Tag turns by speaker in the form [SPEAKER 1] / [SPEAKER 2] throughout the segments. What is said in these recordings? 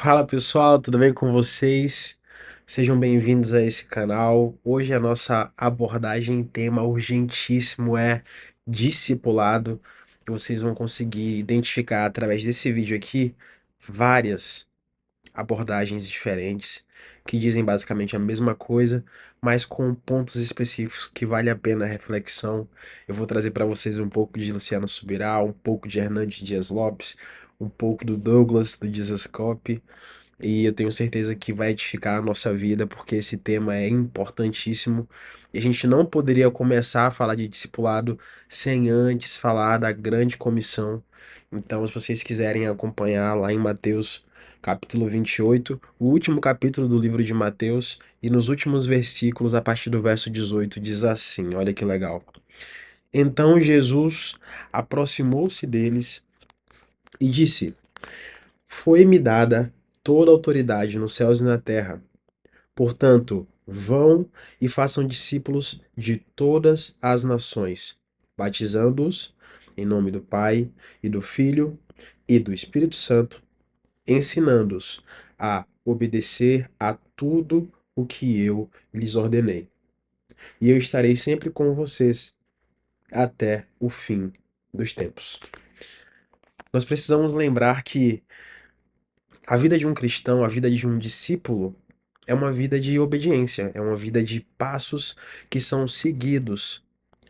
[SPEAKER 1] Fala pessoal, tudo bem com vocês? Sejam bem-vindos a esse canal. Hoje a nossa abordagem em tema urgentíssimo é discipulado. E vocês vão conseguir identificar através desse vídeo aqui várias abordagens diferentes que dizem basicamente a mesma coisa, mas com pontos específicos que vale a pena a reflexão. Eu vou trazer para vocês um pouco de Luciano Subirá, um pouco de Hernandes Dias Lopes, um pouco do Douglas, do Jesus Cop, e eu tenho certeza que vai edificar a nossa vida, porque esse tema é importantíssimo. E a gente não poderia começar a falar de discipulado sem antes falar da grande comissão. Então, se vocês quiserem acompanhar lá em Mateus, capítulo 28, o último capítulo do livro de Mateus, e nos últimos versículos, a partir do verso 18, diz assim: olha que legal. Então Jesus aproximou-se deles e disse: Foi-me dada toda a autoridade nos céus e na terra. Portanto, vão e façam discípulos de todas as nações, batizando-os em nome do Pai e do Filho e do Espírito Santo, ensinando-os a obedecer a tudo o que eu lhes ordenei. E eu estarei sempre com vocês até o fim dos tempos. Nós precisamos lembrar que a vida de um cristão, a vida de um discípulo, é uma vida de obediência, é uma vida de passos que são seguidos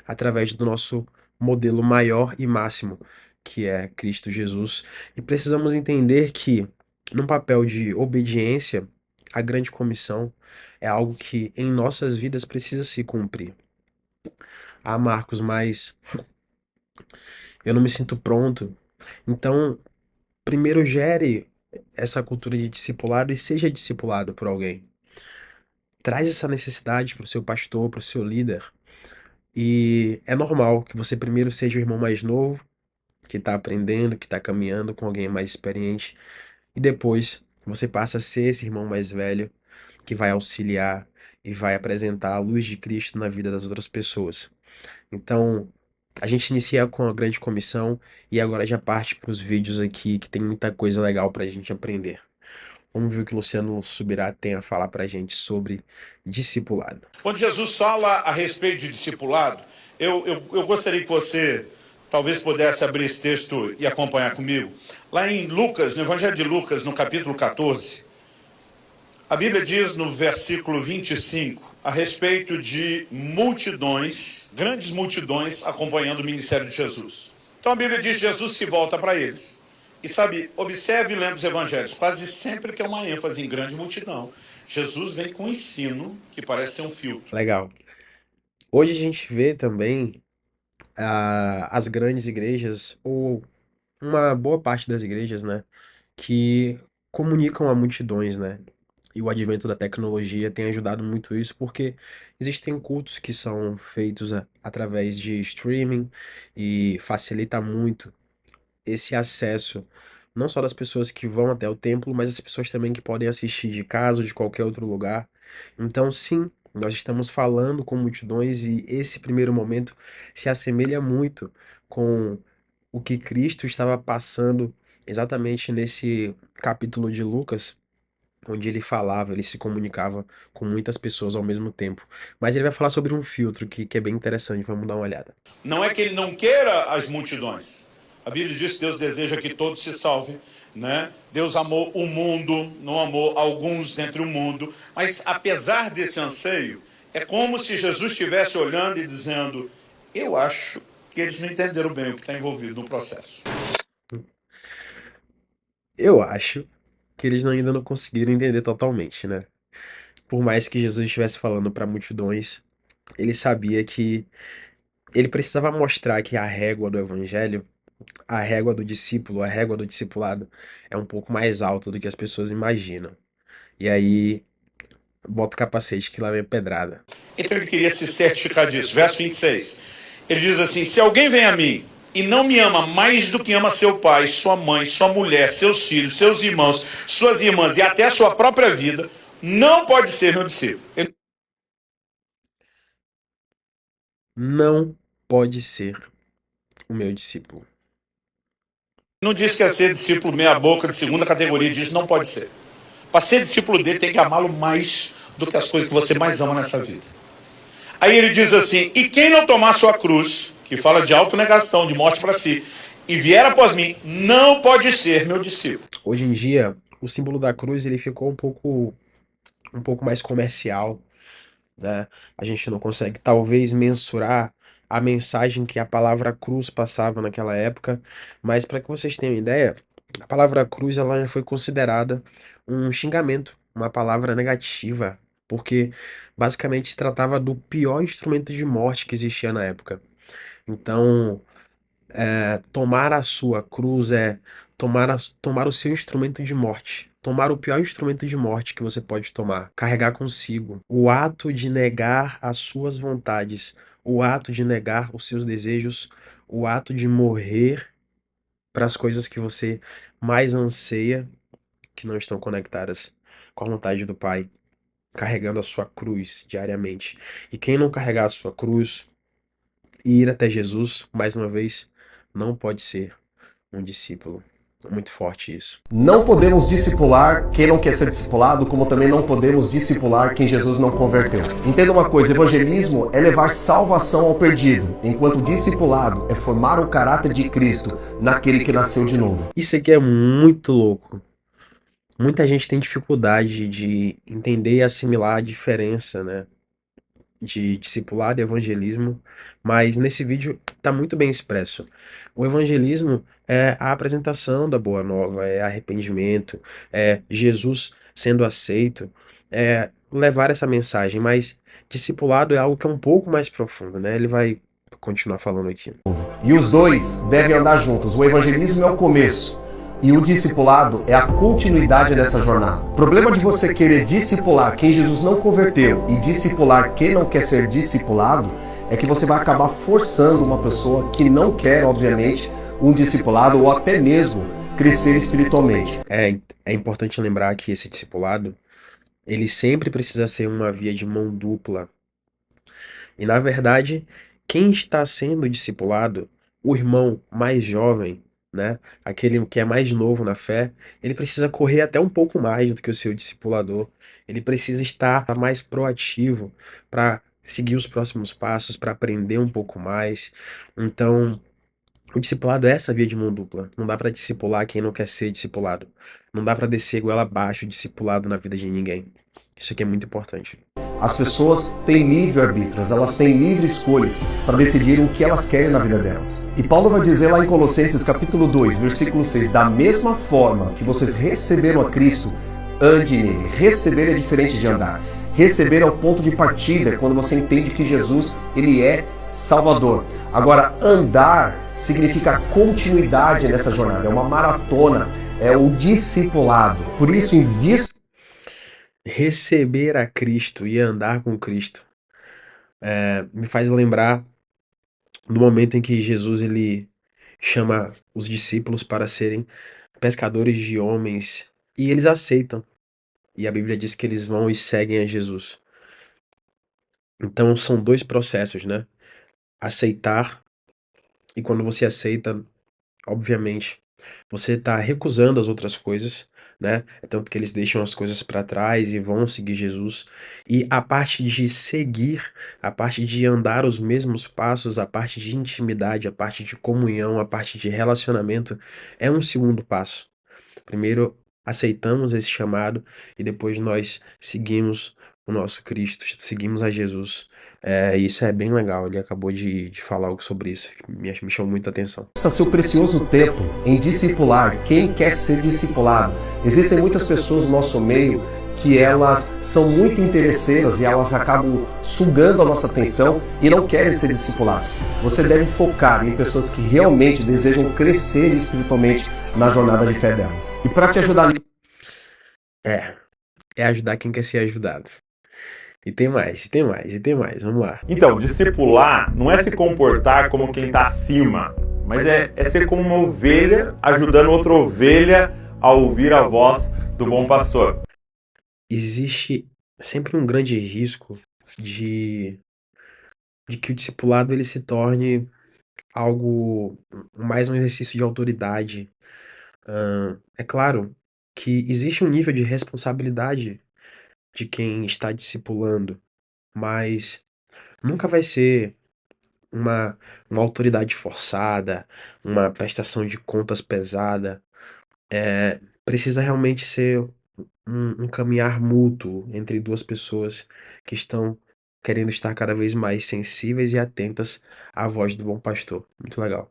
[SPEAKER 1] através do nosso modelo maior e máximo, que é Cristo Jesus. E precisamos entender que, num papel de obediência, a grande comissão é algo que em nossas vidas precisa se cumprir. Ah, Marcos, mas eu não me sinto pronto. Então, primeiro gere essa cultura de discipulado e seja discipulado por alguém. Traz essa necessidade para o seu pastor, para o seu líder. E é normal que você primeiro seja o irmão mais novo, que está aprendendo, que está caminhando com alguém mais experiente, e depois você passa a ser esse irmão mais velho, que vai auxiliar e vai apresentar a luz de Cristo na vida das outras pessoas. Então, a gente inicia com a grande comissão e agora já parte para os vídeos aqui, que tem muita coisa legal para a gente aprender. Vamos ver o que o Luciano Subirá tem a falar para a gente sobre discipulado.
[SPEAKER 2] Quando Jesus fala a respeito de discipulado, eu gostaria que você talvez pudesse abrir esse texto e acompanhar comigo. Lá em Lucas, no Evangelho de Lucas, no capítulo 14, a Bíblia diz no versículo 25 a respeito de multidões, grandes multidões acompanhando o ministério de Jesus. Então a Bíblia diz que Jesus se volta para eles. E sabe, observe lendo os evangelhos, quase sempre que é uma ênfase em grande multidão, Jesus vem com um ensino que parece ser um filtro.
[SPEAKER 1] Legal. Hoje a gente vê também as grandes igrejas, ou uma boa parte das igrejas, né, que comunicam a multidões, né? E o advento da tecnologia tem ajudado muito isso, porque existem cultos que são feitos através de streaming e facilita muito esse acesso, não só das pessoas que vão até o templo, mas as pessoas também que podem assistir de casa ou de qualquer outro lugar. Então, sim, nós estamos falando com multidões e esse primeiro momento se assemelha muito com o que Cristo estava passando exatamente nesse capítulo de Lucas, onde ele falava, ele se comunicava com muitas pessoas ao mesmo tempo. Mas ele vai falar sobre um filtro que é bem interessante, vamos dar uma olhada.
[SPEAKER 2] Não é que ele não queira as multidões. A Bíblia diz que Deus deseja que todos se salvem, né? Deus amou o mundo, não amou alguns dentre o mundo, mas apesar desse anseio, é como se Jesus estivesse olhando e dizendo: eu acho que eles não entenderam bem o que está envolvido no processo.
[SPEAKER 1] Eu acho que eles ainda não conseguiram entender totalmente, né? Por mais que Jesus estivesse falando para multidões, ele sabia que ele precisava mostrar que a régua do evangelho, a régua do discípulo, a régua do discipulado é um pouco mais alta do que as pessoas imaginam. E aí, bota o capacete que lá vem pedrada.
[SPEAKER 2] Então ele queria se certificar disso. Verso 26. Ele diz assim: se alguém vem a mim e não me ama mais do que ama seu pai, sua mãe, sua mulher, seus filhos, seus irmãos, suas irmãs e até a sua própria vida, não pode ser meu discípulo. Ele
[SPEAKER 1] Não pode ser o meu discípulo.
[SPEAKER 2] não diz que é ser discípulo meia boca de segunda categoria, diz não pode ser. Para ser discípulo dele, tem que amá-lo mais do que as coisas que você mais ama nessa vida. Aí ele diz assim: e quem não tomar sua cruz, que fala de autonegação, de morte para si, e vier após mim, não pode ser meu discípulo.
[SPEAKER 1] Hoje em dia, o símbolo da cruz ele ficou um pouco mais comercial, né? A gente não consegue talvez mensurar a mensagem que a palavra cruz passava naquela época, mas para que vocês tenham ideia, a palavra cruz ela já foi considerada um xingamento, uma palavra negativa, porque basicamente se tratava do pior instrumento de morte que existia na época. Então, tomar a sua cruz é tomar o seu instrumento de morte. Tomar o pior instrumento de morte que você pode tomar. Carregar consigo. O ato de negar as suas vontades. O ato de negar os seus desejos. O ato de morrer para as coisas que você mais anseia, que não estão conectadas com a vontade do Pai. Carregando a sua cruz diariamente. E quem não carregar a sua cruz e ir até Jesus, mais uma vez, não pode ser um discípulo. É muito forte isso.
[SPEAKER 3] Não podemos discipular quem não quer ser discipulado, como também não podemos discipular quem Jesus não converteu. Entenda uma coisa, evangelismo é levar salvação ao perdido, enquanto discipulado é formar o caráter de Cristo naquele que nasceu de novo.
[SPEAKER 1] Isso aqui é muito louco. Muita gente tem dificuldade de entender e assimilar a diferença, né, de discipulado e evangelismo, mas nesse vídeo está muito bem expresso. O evangelismo é a apresentação da boa nova, é arrependimento, é Jesus sendo aceito, é levar essa mensagem, mas discipulado é algo que é um pouco mais profundo, né? Ele vai continuar falando aqui.
[SPEAKER 3] E os dois devem andar juntos. O evangelismo é o começo e o discipulado é a continuidade dessa jornada. O problema de você querer discipular quem Jesus não converteu e discipular quem não quer ser discipulado é que você vai acabar forçando uma pessoa que não quer, obviamente, um discipulado ou até mesmo crescer espiritualmente.
[SPEAKER 1] É importante lembrar que esse discipulado, ele sempre precisa ser uma via de mão dupla. E na verdade, quem está sendo discipulado, o irmão mais jovem, né, aquele que é mais novo na fé, ele precisa correr até um pouco mais do que o seu discipulador. Ele precisa estar mais proativo para seguir os próximos passos, para aprender um pouco mais. Então, o discipulado é essa via de mão dupla. Não dá para discipular quem não quer ser discipulado. Não dá para descer goela abaixo o discipulado na vida de ninguém. Isso aqui é muito importante.
[SPEAKER 3] As pessoas têm livre-arbítrio, elas têm livre escolhas para decidir o que elas querem na vida delas. E Paulo vai dizer lá em Colossenses capítulo 2, versículo 6, da mesma forma que vocês receberam a Cristo, ande nele. Receber é diferente de andar. Receber é o ponto de partida, quando você entende que Jesus, ele é Salvador. Agora, andar significa continuidade nessa jornada, é uma maratona, é o discipulado. Por isso, invista.
[SPEAKER 1] Receber a Cristo e andar com Cristo me faz lembrar do momento em que Jesus ele chama os discípulos para serem pescadores de homens e eles aceitam. E a Bíblia diz que eles vão e seguem a Jesus. Então são dois processos, né? Aceitar, e quando você aceita, obviamente, você está recusando as outras coisas, né? É tanto que eles deixam as coisas para trás e vão seguir Jesus. E a parte de seguir, a parte de andar os mesmos passos, a parte de intimidade, a parte de comunhão, a parte de relacionamento, é um segundo passo. Primeiro aceitamos esse chamado e depois nós seguimos o nosso Cristo, seguimos a Jesus. Isso é bem legal. Ele acabou de falar algo sobre isso, que me chamou muita atenção.
[SPEAKER 3] Gasta seu precioso tempo em discipular quem quer ser discipulado. Existem muitas pessoas no nosso meio que elas são muito interesseiras e elas acabam sugando a nossa atenção e não querem ser discipuladas. Você deve focar em pessoas que realmente desejam crescer espiritualmente na jornada de fé delas. E para te ajudar
[SPEAKER 1] É ajudar quem quer ser ajudado. E tem mais, e tem mais, e tem mais. Vamos lá.
[SPEAKER 4] Então, discipular não é se comportar como quem está acima, mas é ser como uma ovelha ajudando outra ovelha a ouvir a voz do bom pastor.
[SPEAKER 1] Existe sempre um grande risco de que o discipulado ele se torne algo mais um exercício de autoridade. É claro que existe um nível de responsabilidade de quem está discipulando, mas nunca vai ser uma, uma autoridade forçada, uma prestação de contas pesada. Precisa realmente ser um caminhar mútuo entre duas pessoas que estão querendo estar cada vez mais sensíveis e atentas à voz do bom pastor. Muito legal.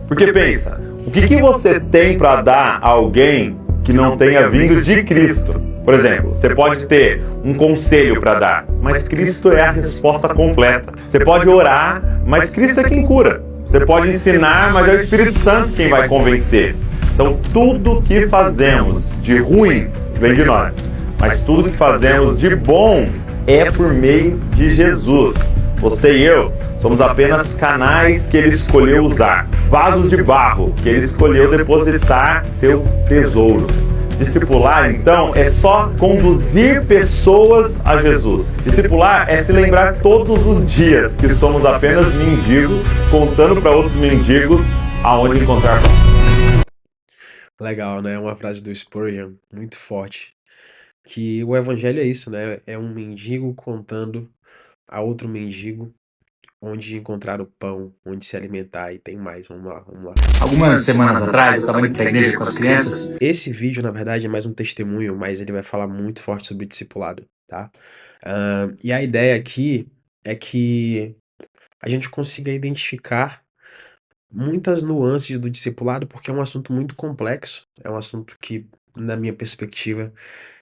[SPEAKER 4] Porque pensa, o que você tem para dar a alguém que não tenha vindo de Cristo? Por exemplo, você pode ter um conselho para dar, mas Cristo é a resposta completa. Você pode orar, mas Cristo é quem cura. Você pode ensinar, mas é o Espírito Santo quem vai convencer. Então, tudo que fazemos de ruim vem de nós, mas tudo que fazemos de bom é por meio de Jesus. Você e eu somos apenas canais que ele escolheu usar, vasos de barro que ele escolheu depositar seu tesouro. Discipular, então, é só conduzir pessoas a Jesus. Discipular é se lembrar todos os dias que somos apenas mendigos, contando para outros mendigos aonde encontrar pão.
[SPEAKER 1] Legal, né? Uma frase do Spurgeon, muito forte. Que o evangelho é isso, né? É um mendigo contando a outro mendigo onde encontrar o pão, onde se alimentar, e tem mais. Vamos lá, vamos lá.
[SPEAKER 5] Algumas semanas atrás, eu estava indo para a igreja com as crianças.
[SPEAKER 1] Esse vídeo, na verdade, é mais um testemunho, mas ele vai falar muito forte sobre discipulado, tá? E a ideia aqui é que a gente consiga identificar muitas nuances do discipulado, porque é um assunto muito complexo, é um assunto que, na minha perspectiva,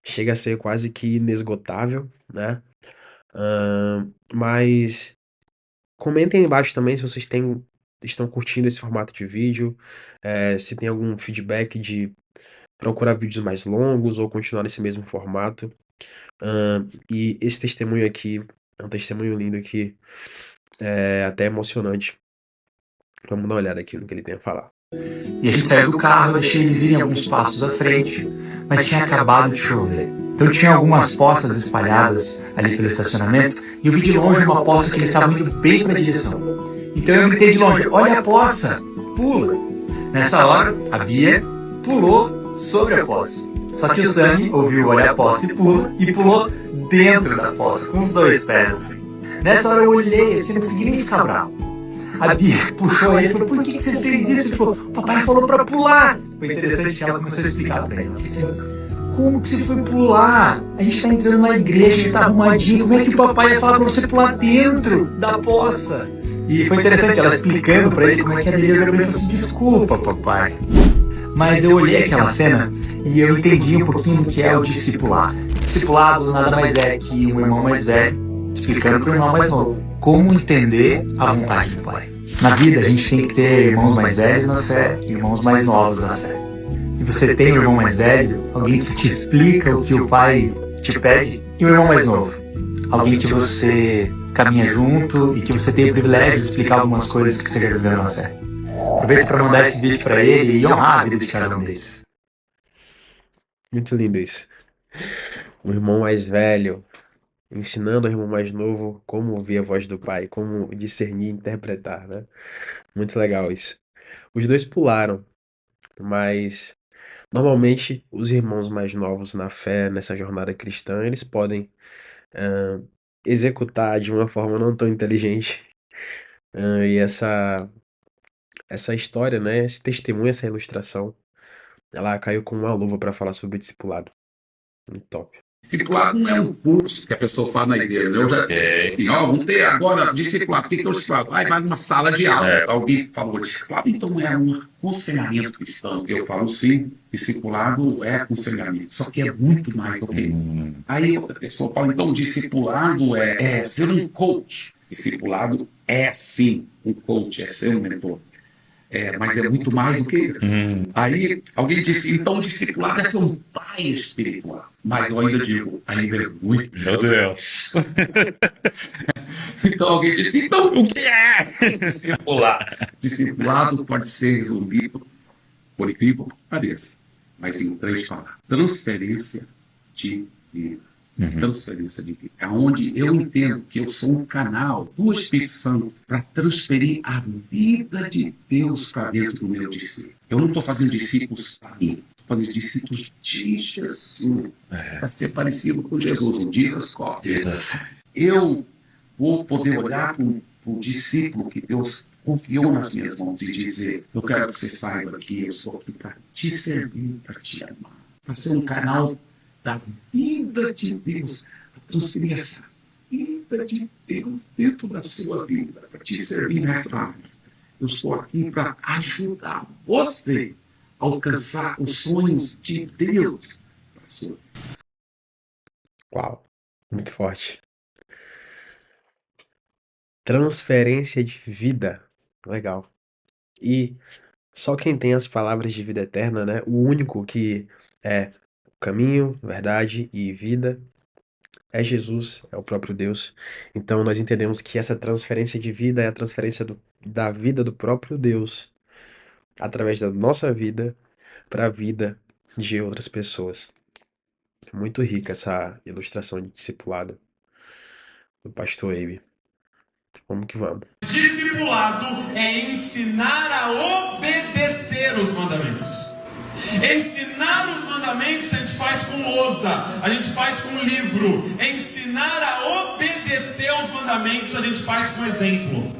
[SPEAKER 1] chega a ser quase que inesgotável, né? Mas comentem aí embaixo também se vocês estão curtindo esse formato de vídeo, se tem algum feedback de procurar vídeos mais longos ou continuar nesse mesmo formato. E esse testemunho aqui é um testemunho lindo que é até emocionante. Vamos dar uma olhada aqui no que ele tem a falar.
[SPEAKER 5] E a gente saiu do carro, eu deixei eles irem alguns passos à frente, mas tinha acabado de chover. Então tinha algumas poças espalhadas ali pelo estacionamento e eu vi de longe uma poça que eles estavam indo bem para a direção. Então eu gritei de longe, olha a poça, pula. Nessa hora, a Bia pulou sobre a poça. Só que o Sammy ouviu olha a poça e pulou dentro da poça, com os dois pés assim. Nessa hora eu olhei assim, não consegui nem ficar bravo. A Bia puxou ele e falou, por que você fez isso? Ele falou, papai falou pra pular. Foi interessante que ela começou a explicar pra ele. Ela disse assim, como que você foi pular? A gente tá entrando na igreja, ele tá arrumadinho, como é que o papai ia falar pra você pular dentro da poça? E foi interessante ela explicando pra ele como é que é dele. Ele falou assim, desculpa papai. Mas eu olhei aquela cena e eu entendi um pouquinho do que é o discipulado. Discipulado nada mais é que um irmão mais velho explicando para o irmão mais novo como entender a vontade do Pai. Na vida a gente tem que ter irmãos mais velhos na fé e irmãos mais novos na fé. E você tem um irmão mais velho, alguém que te explica o que o Pai te pede, e um irmão mais novo, alguém que você caminha junto e que você tem o privilégio de explicar algumas coisas que você já viveu na fé. Aproveito para mandar esse vídeo para ele e honrar a vida de cada um deles.
[SPEAKER 1] Muito lindo isso. O irmão mais velho ensinando ao irmão mais novo como ouvir a voz do pai, como discernir e interpretar, né? Muito legal isso. Os dois pularam, mas normalmente os irmãos mais novos na fé, nessa jornada cristã, eles podem executar de uma forma não tão inteligente. E essa história, né? Esse testemunho, essa ilustração, ela caiu com uma luva para falar sobre discipulado. Muito top.
[SPEAKER 6] Discipulado não é um curso que a pessoa faz na igreja. Eu já assim, vamos ter agora discipulado. O que é o discipulado? Vai numa sala de aula. Alguém falou discipulado, então é um aconselhamento cristão. Eu falo sim, discipulado é aconselhamento. Só que é muito mais do que isso. Aí outra pessoa fala, então discipulado é ser um coach. Discipulado é sim um coach, é ser um mentor. Mas é muito mais do que isso. Aí alguém disse, então o discipulado é ser um pai espiritual. Mas eu ainda digo, ainda é muito.
[SPEAKER 2] Meu Deus.
[SPEAKER 6] Então alguém disse, então o que é discipular? Discipulado pode ser resumido, por incrível que pareça, mas em 3 palavras. Transferência de vida. Transferência de vida. É onde eu entendo que eu sou um canal do Espírito Santo para transferir a vida de Deus para dentro do meu discípulo. Eu não estou fazendo discípulos para mim, fazer discípulos de Jesus, para ser parecido com Jesus, o Jesus Christ. Eu vou poder olhar para o discípulo que Deus confiou nas minhas mãos e dizer: eu quero que você saiba que eu estou aqui para te servir, para te amar, para ser um canal da vida de Deus, para transferir essa vida de Deus dentro da sua vida, para te servir nessa área. Eu estou aqui para ajudar você a alcançar os sonhos de Deus para a sua vida.
[SPEAKER 1] Uau, muito forte. Transferência de vida. Legal. E só quem tem as palavras de vida eterna, né? O único que é o caminho, verdade e vida é Jesus, é o próprio Deus. Então nós entendemos que essa transferência de vida é a transferência da vida do próprio Deus através da nossa vida para a vida de outras pessoas. Muito rica essa ilustração de discipulado do pastor Abe. Vamos que vamos.
[SPEAKER 7] Discipulado é ensinar a obedecer os mandamentos. Ensinar os mandamentos a gente faz com lousa, a gente faz com livro. Ensinar a obedecer aos mandamentos a gente faz com exemplo.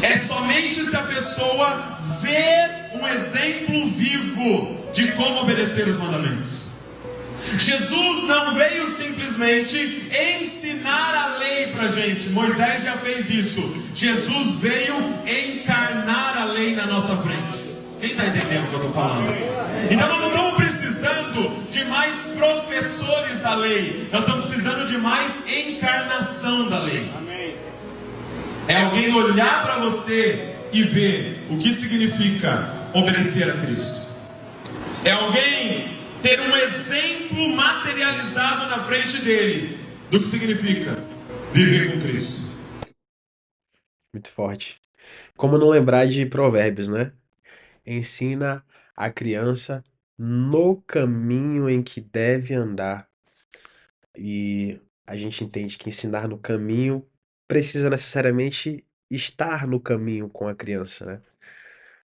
[SPEAKER 7] É somente se a pessoa ver um exemplo vivo de como obedecer os mandamentos. Jesus não veio simplesmente ensinar a lei pra gente. Moisés já fez isso. Jesus veio encarnar a lei na nossa frente. Quem está entendendo o que eu estou falando? Então nós não estamos precisando de mais professores da lei. Nós estamos precisando de mais encarnação da lei. É alguém olhar para você e ver o que significa obedecer a Cristo. É alguém ter um exemplo materializado na frente dele do que significa viver com Cristo.
[SPEAKER 1] Muito forte. Como não lembrar de Provérbios, né? Ensina a criança no caminho em que deve andar. E a gente entende que ensinar no caminho precisa necessariamente estar no caminho com a criança, né?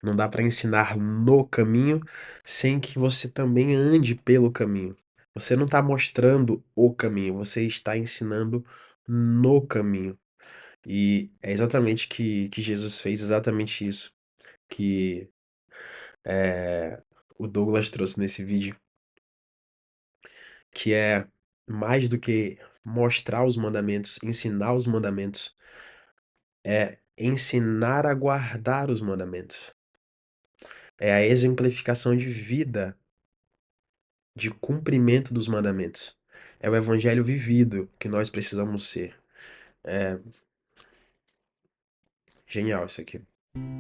[SPEAKER 1] Não dá para ensinar no caminho sem que você também ande pelo caminho. Você não está mostrando o caminho, você está ensinando no caminho. E é exatamente que Jesus fez exatamente isso que o Douglas trouxe nesse vídeo, que é mais do que mostrar os mandamentos, ensinar os mandamentos, é ensinar a guardar os mandamentos. É a exemplificação de vida, de cumprimento dos mandamentos. É o evangelho vivido que nós precisamos ser. É genial isso aqui.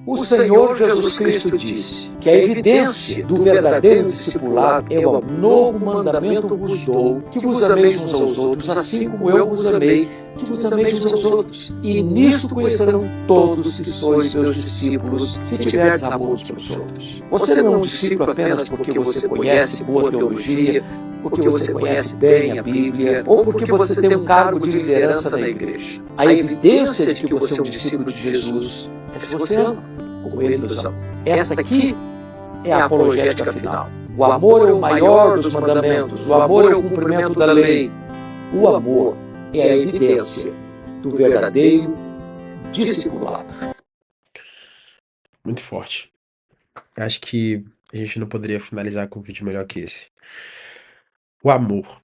[SPEAKER 8] O Senhor Jesus Cristo disse que a evidência do verdadeiro discipulado é o novo mandamento vos dou, que vos ameis uns aos outros, assim como eu vos amei, que vos ameis uns aos outros. E nisto conhecerão todos que sois meus discípulos, se tiverdes amor uns pelos outros. Você não é um discípulo apenas porque você conhece boa teologia, porque você conhece bem a Bíblia, ou porque você tem um cargo de liderança na igreja. A evidência de que você é um discípulo de Jesus é se você ama, como ele nos ama. Esta aqui é a apologética final. O amor é o maior dos mandamentos, o amor é o cumprimento da lei. O amor é a evidência do verdadeiro discipulado.
[SPEAKER 1] Muito forte. Acho que a gente não poderia finalizar com um vídeo melhor que esse. O amor.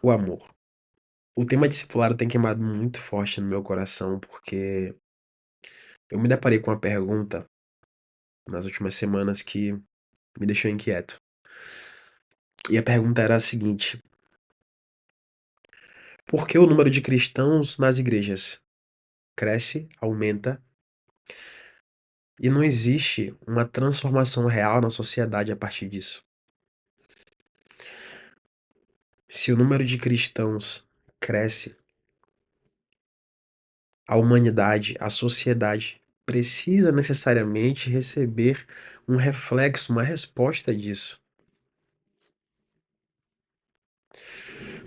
[SPEAKER 1] O amor. O tema discipulado tem queimado muito forte no meu coração, porque eu me deparei com uma pergunta nas últimas semanas que me deixou inquieto. E a pergunta era a seguinte: por que o número de cristãos nas igrejas cresce, aumenta, e não existe uma transformação real na sociedade a partir disso? Se o número de cristãos cresce, a humanidade, a sociedade precisa necessariamente receber um reflexo, uma resposta disso.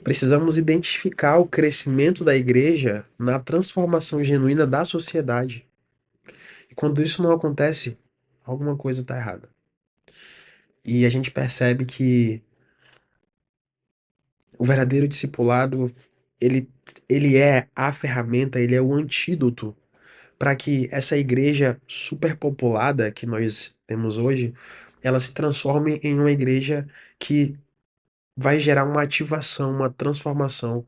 [SPEAKER 1] Precisamos identificar o crescimento da igreja na transformação genuína da sociedade. E quando isso não acontece, alguma coisa está errada. E a gente percebe que o verdadeiro discipulado, ele, ele é a ferramenta, ele é o antídoto para que essa igreja superpopulada que nós temos hoje, ela se transforme em uma igreja que vai gerar uma ativação, uma transformação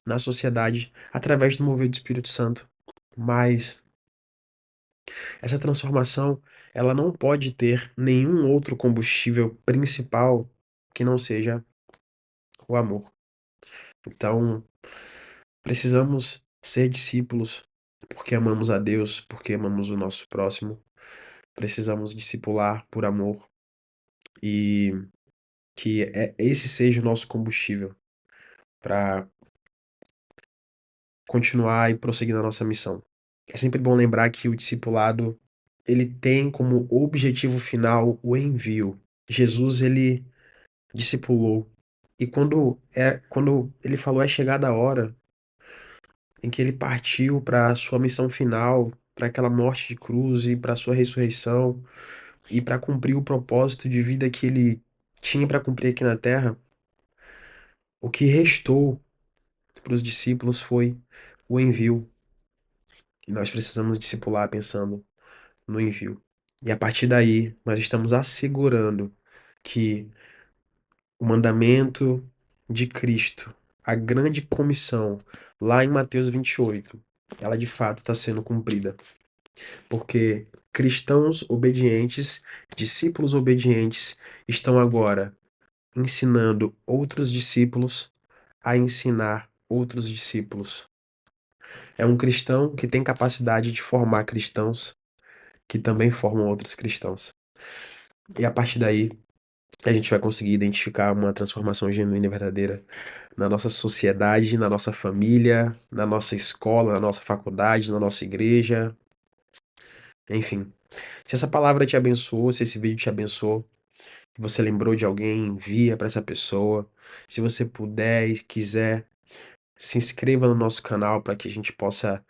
[SPEAKER 1] na sociedade através do mover do Espírito Santo. Mas essa transformação, ela não pode ter nenhum outro combustível principal que não seja o amor. Então, precisamos ser discípulos porque amamos a Deus, porque amamos o nosso próximo. Precisamos discipular por amor e que esse seja o nosso combustível para continuar e prosseguir na nossa missão. É sempre bom lembrar que o discipulado, ele tem como objetivo final o envio. Jesus, ele discipulou. E quando ele falou é chegada a hora em que ele partiu para a sua missão final, para aquela morte de cruz e para a sua ressurreição e para cumprir o propósito de vida que ele tinha para cumprir aqui na terra, o que restou para os discípulos foi o envio. E nós precisamos discipular pensando no envio. E a partir daí, nós estamos assegurando que o mandamento de Cristo, a grande comissão, lá em Mateus 28, ela de fato está sendo cumprida. Porque cristãos obedientes, discípulos obedientes, estão agora ensinando outros discípulos a ensinar outros discípulos. É um cristão que tem capacidade de formar cristãos que também formam outros cristãos. E a partir daí, a gente vai conseguir identificar uma transformação genuína e verdadeira na nossa sociedade, na nossa família, na nossa escola, na nossa faculdade, na nossa igreja, enfim. Se essa palavra te abençoou, se esse vídeo te abençoou, se você lembrou de alguém, envia para essa pessoa. Se você puder e quiser, se inscreva no nosso canal para que a gente possa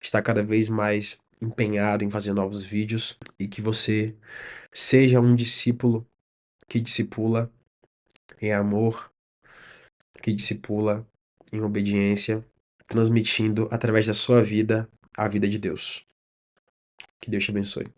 [SPEAKER 1] estar cada vez mais empenhado em fazer novos vídeos e que você seja um discípulo que discipula em amor, que discipula em obediência, transmitindo através da sua vida a vida de Deus. Que Deus te abençoe.